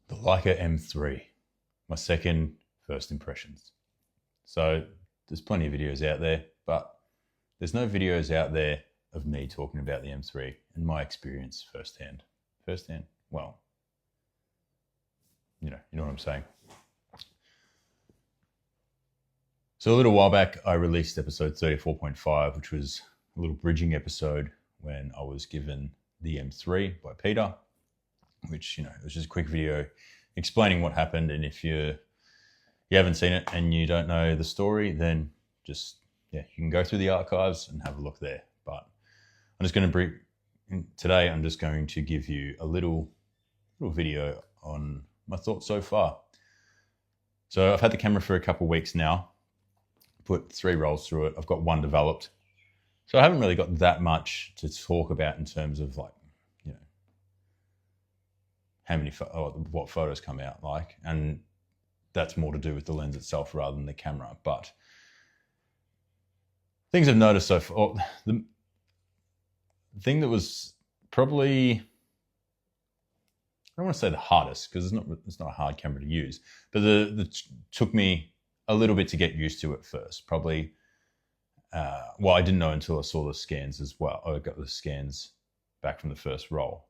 The Leica M3, my second first impressions. So there's plenty of videos out there, but there's no videos out there of me talking about the M3 and my experience firsthand. Firsthand? Well, you know what I'm saying. So a little while back, I released episode 34.5, which was a little bridging episode when I was given the M3 by Peter, which, it was just a quick video explaining what happened. And if you haven't seen it and you don't know the story, then you can go through the archives and have a look there. But today I'm just going to give you a little video on my thoughts so far. So I've had the camera for a couple of weeks now, put 3 rolls through it. I've got 1 developed. So I haven't really got that much to talk about in terms of what photos come out like. And that's more to do with the lens itself rather than the camera. But things I've noticed so far, the thing that was probably, I don't want to say the hardest because it's not a hard camera to use, but the took me a little bit to get used to it first. Probably, I didn't know until I saw the scans as well. I got the scans back from the first roll.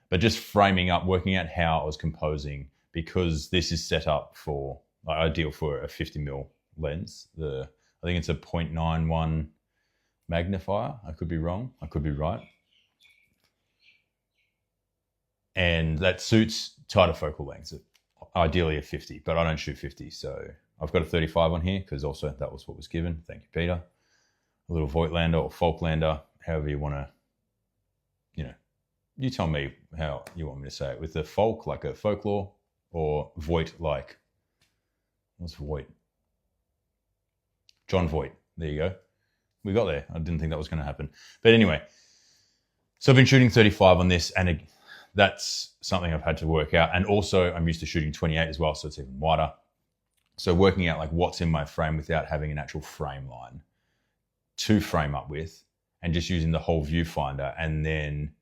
But just framing up, working out how I was composing, because this is set up for, ideal for a 50mm lens. I think it's a 0.91 magnifier. I could be wrong. I could be right. And that suits tighter focal lengths, ideally a 50, but I don't shoot 50. So I've got a 35 on here because also that was what was given. Thank you, Peter. A little Voigtlander or Folklander, however you want to, you tell me how you want me to say it. With the folk, like a folklore, or Voight, like, what's Voight? John Voight. There you go. We got there. I didn't think that was going to happen. But anyway, so I've been shooting 35 on this, and that's something I've had to work out. And also I'm used to shooting 28 as well, so it's even wider. So working out like what's in my frame without having an actual frame line to frame up with, and just using the whole viewfinder, and then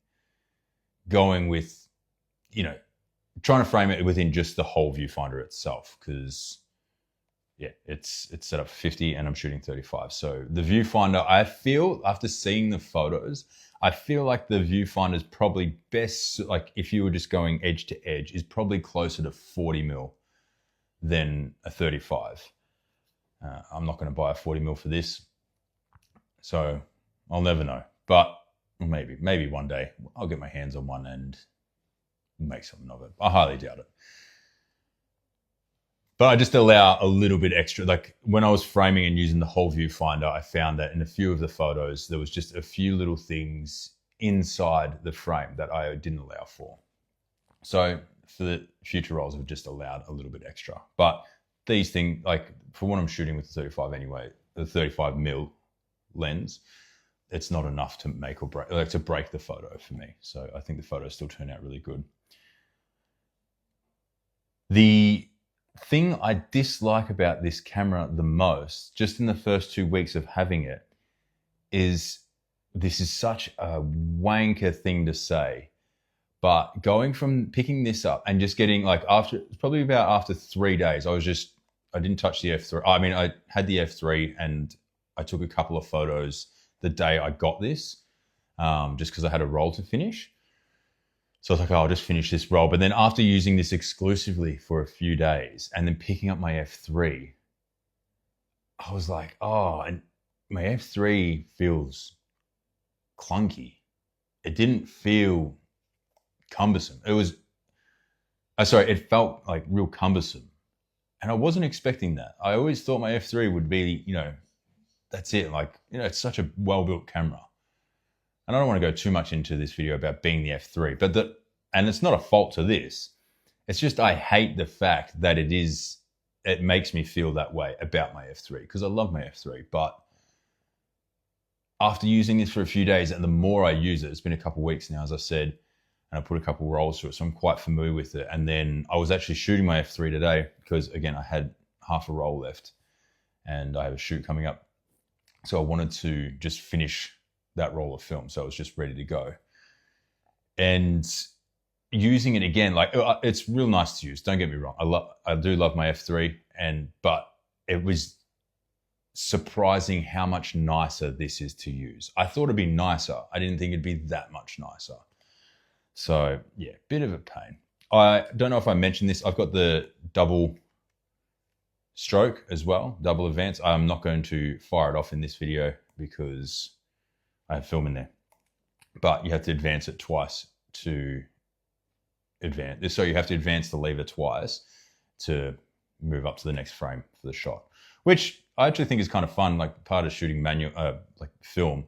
going with, trying to frame it within just the whole viewfinder itself, because it's set up for 50 and I'm shooting 35. So the viewfinder, I feel after seeing the photos, I feel like the viewfinder is probably best, like if you were just going edge to edge, is probably closer to 40mm than a 35. I'm not going to buy a 40mm for this, so I'll never know. But maybe one day I'll get my hands on one and make something of it. I highly doubt it. But I just allow a little bit extra. Like when I was framing and using the whole viewfinder, I found that in a few of the photos, there was just a few little things inside the frame that I didn't allow for. So for the future rolls, I've just allowed a little bit extra. But these things, like for what I'm shooting with the 35 anyway, the 35mm lens, it's not enough to make or break, to break the photo for me. So I think the photos still turn out really good. The thing I dislike about this camera the most, just in the first 2 weeks of having it, is this is such a wanker thing to say, but going from picking this up and just getting after 3 days, I didn't touch the F3. I mean, I had the F3 and I took a couple of photos the day I got this, just because I had a roll to finish. So I was like, I'll just finish this roll. But then after using this exclusively for a few days and then picking up my F3, I was like, and my F3 feels clunky. It didn't feel cumbersome. It felt like real cumbersome. And I wasn't expecting that. I always thought my F3 would be, that's it. It's such a well-built camera. And I don't want to go too much into this video about being the F3, and it's not a fault to this. It's just I hate the fact that it makes me feel that way about my F3, because I love my F3. But after using this for a few days, and the more I use it, it's been a couple of weeks now, as I said, and I put a couple of rolls through it, so I'm quite familiar with it. And then I was actually shooting my F3 today because, again, I had half a roll left and I have a shoot coming up. So I wanted to just finish that roll of film. So I was just ready to go. And using it again, like it's real nice to use. Don't get me wrong. I do love my F3, but it was surprising how much nicer this is to use. I thought it'd be nicer. I didn't think it'd be that much nicer. So yeah, bit of a pain. I don't know if I mentioned this. I've got the double stroke as well, double advance. I'm not going to fire it off in this video because I have film in there. But you have to advance it twice to advance. So you have to advance the lever twice to move up to the next frame for the shot, which I actually think is kind of fun. Like part of shooting manual, like film,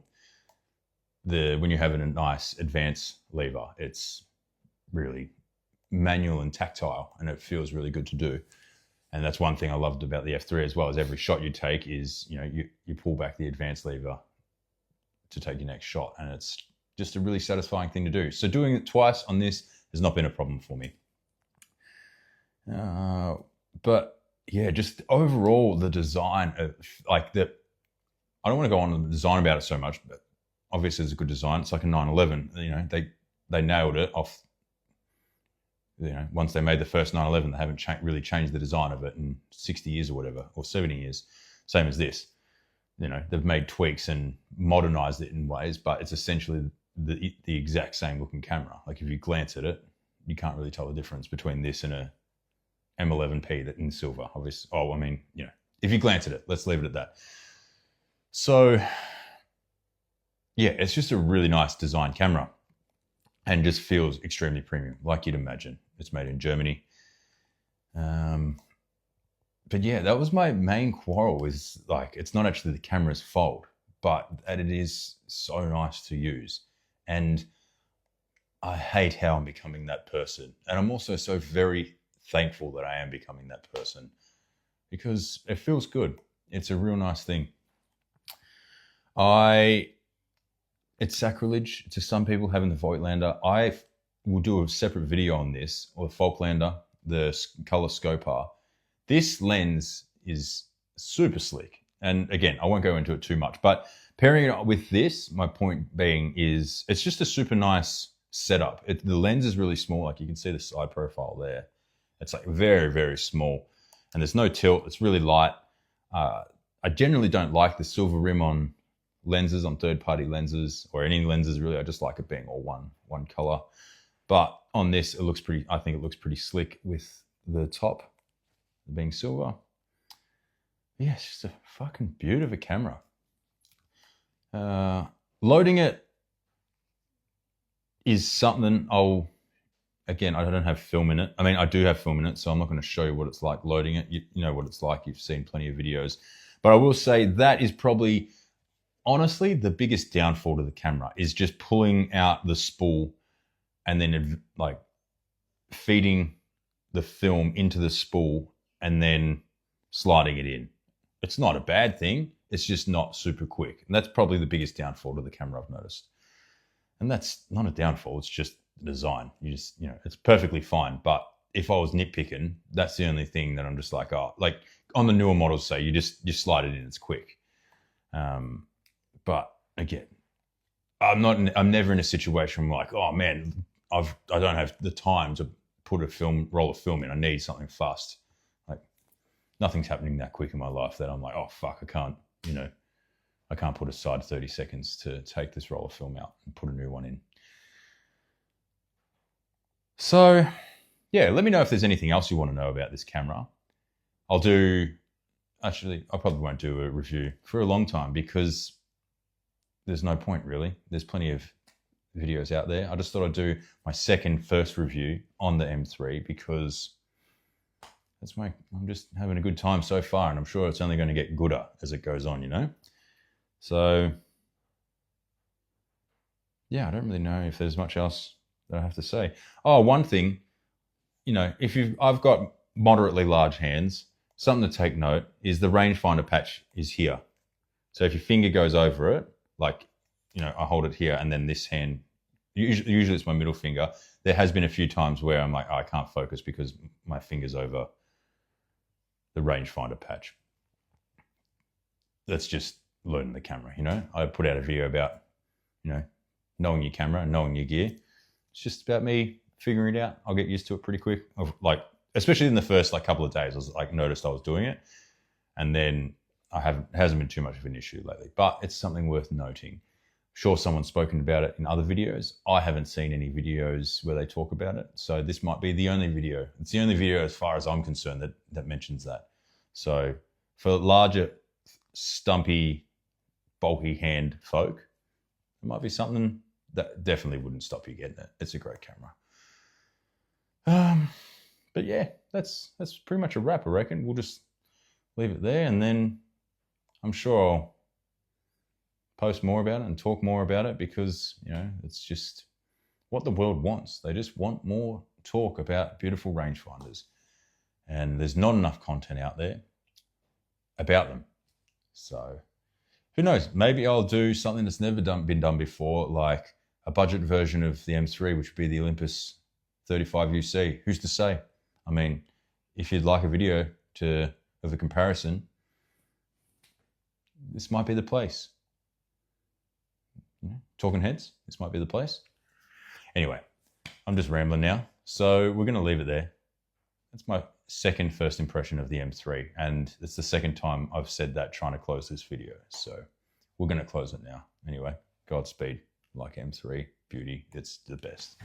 when you have a nice advance lever, it's really manual and tactile, and it feels really good to do. And that's one thing I loved about the F3 as well, is every shot you take is, you pull back the advance lever to take your next shot, and it's just a really satisfying thing to do. So doing it twice on this has not been a problem for me. But yeah, just overall the design of I don't want to go on the design about it so much, but obviously it's a good design. It's like a 911. They nailed it off. Once they made the first 911, they haven't really changed the design of it in 60 years or whatever, or 70 years. Same as this. They've made tweaks and modernized it in ways, but it's essentially the exact same looking camera. Like if you glance at it, you can't really tell the difference between this and a M11P that in silver, obviously. Oh, I mean, if you glance at it, let's leave it at that. So yeah, it's just a really nice design camera and just feels extremely premium, like you'd imagine. It's made in Germany. But yeah, that was my main quarrel, is like, it's not actually the camera's fault, but that it is so nice to use. And I hate how I'm becoming that person. And I'm also so very thankful that I am becoming that person, because it feels good. It's a real nice thing. It's sacrilege to some people having the Voigtlander. I will do a separate video on this, or the Folklander, the color Scopar. This lens is super slick. And again, I won't go into it too much, but pairing it with this, my point being is it's just a super nice setup. The lens is really small. Like you can see the side profile there. It's like very, very small, and there's no tilt. It's really light. I generally don't like the silver rim on lenses, on third-party lenses, or any lenses really. I just like it being all one color. But on this, I think it looks pretty slick with the top being silver. Yeah, it's just a fucking beauty of a camera. Loading it is something again, I don't have film in it. I mean, I do have film in it, so I'm not going to show you what it's like loading it. You know what it's like. You've seen plenty of videos. But I will say that is probably, honestly, the biggest downfall to the camera is just pulling out the spool and then like feeding the film into the spool and then sliding it in. It's not a bad thing. It's just not super quick. And that's probably the biggest downfall to the camera I've noticed. And that's not a downfall. It's just design. It's perfectly fine. But if I was nitpicking, that's the only thing that I'm just like, like on the newer models, say you slide it in, it's quick. But again, I'm never in a situation where I'm like, oh man, I don't have the time to put roll of film in. I need something fast. Like nothing's happening that quick in my life that I'm like, oh fuck, I can't put aside 30 seconds to take this roll of film out and put a new one in. So yeah, let me know if there's anything else you want to know about this camera. I probably won't do a review for a long time because there's no point really. There's plenty of videos out there. I just thought I'd do my first review on the M3 because I'm just having a good time so far, and I'm sure it's only going to get gooder as it goes on, So yeah, I don't really know if there's much else that I have to say. Oh, one thing, I've got moderately large hands. Something to take note is the rangefinder patch is here. So if your finger goes over it, like, I hold it here and then this hand, usually it's my middle finger. There has been a few times where I'm like, I can't focus because my finger's over the rangefinder patch. That's just learning the camera, I put out a video about, knowing your camera and knowing your gear. It's just about me figuring it out. I'll get used to it pretty quick. Like, especially in the first like couple of days, I was like noticed I was doing it, and then it hasn't been too much of an issue lately. But it's something worth noting. Sure, someone's spoken about it in other videos. I haven't seen any videos where they talk about it. So this might be the only video. It's the only video as far as I'm concerned that mentions that. So for larger, stumpy, bulky hand folk, it might be something that definitely wouldn't stop you getting it. It's a great camera. But yeah, that's pretty much a wrap, I reckon. We'll just leave it there, and then I'm sure I'll post more about it and talk more about it, because, you know, it's just what the world wants. They just want more talk about beautiful rangefinders, and there's not enough content out there about them. So who knows? Maybe I'll do something that's never been done before, like a budget version of the M3, which would be the Olympus 35UC. Who's to say? I mean, if you'd like a video of a comparison, this might be the place. You know, talking heads, this might be the place. Anyway, I'm just rambling now. So we're going to leave it there. That's my first impression of the M3. And it's the second time I've said that trying to close this video. So we're going to close it now. Anyway, Godspeed. Leica M3, beauty, it's the best.